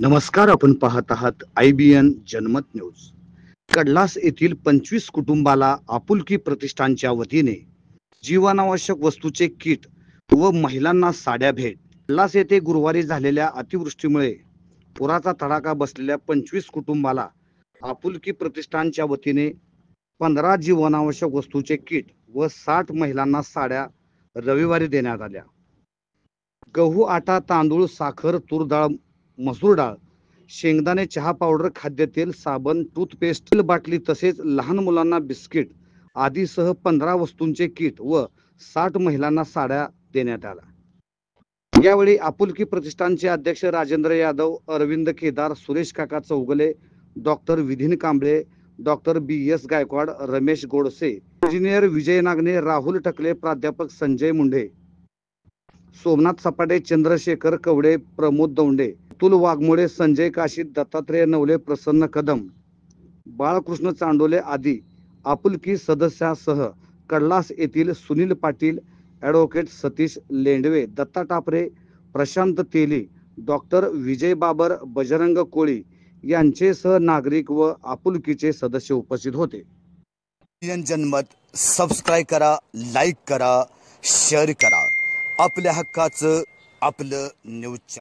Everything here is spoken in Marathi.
नमस्कार, आपण पाहत आहात IBN जनमत न्यूज। कडलास येथील 25 कुटुंबाला आपुलकी प्रतिष्ठानच्या वतीने जीवनावश्यक वस्तूचे किट व महिलांना साड्या भेट। कडलास येथे गुरुवारी झालेल्या अतिवृष्टीमुळे पुराचा तडाखा बसलेल्या 25 कुटुंबाला आपुलकी प्रतिष्ठानच्या वतीने 15 जीवनावश्यक वस्तूचे किट व 60 महिलांना साड्या रविवारी देण्यात आल्या। गहू, आटा, तांदूळ, साखर, तूर डाळ, मसूर डाळ, शेंगदाणे, चहा पावडर, खाद्यतेल, साबण, टूथपेस्ट, बाटली तसेच लहान मुलांना बिस्किट आदीसह 15 वस्तूंचे किट व 60 महिलांना साड्या देण्यात आल्या। यावेळी आपुलकी प्रतिष्ठानचे अध्यक्ष Rajendra Yadav, Arvind Kedar, Suresh Kaka Chougule, doctor Vidhin Kamble, doctor BS Gaikwad, Ramesh Godse, engineer Vijay Nagne, Rahul Takle, प्राध्यापक संजय मुंढे, सोमनाथ सपाटे, चंद्रशेखर कवडे, प्रमोद दौंडे, अतुल वाघमोडे, संजय काशी, दत्तात्रय नवले, प्रसन्न कदम, बाळकृष्ण चांडोले आदी आपुलकी सदस्यासह कडलास येथील सुनील पाटील, ॲडव्होकेट सतीश लेंडवे, दत्ता टापरे, प्रशांत तेली, डॉक्टर विजय बाबर, बजरंग कोळी यांचेसह नागरिक व आपुलकीचे सदस्य उपस्थित होते। जनमत सबस्क्राइब करा, लाईक करा, शेअर करा। आपल्या हक्काचं आपलं न्यूज।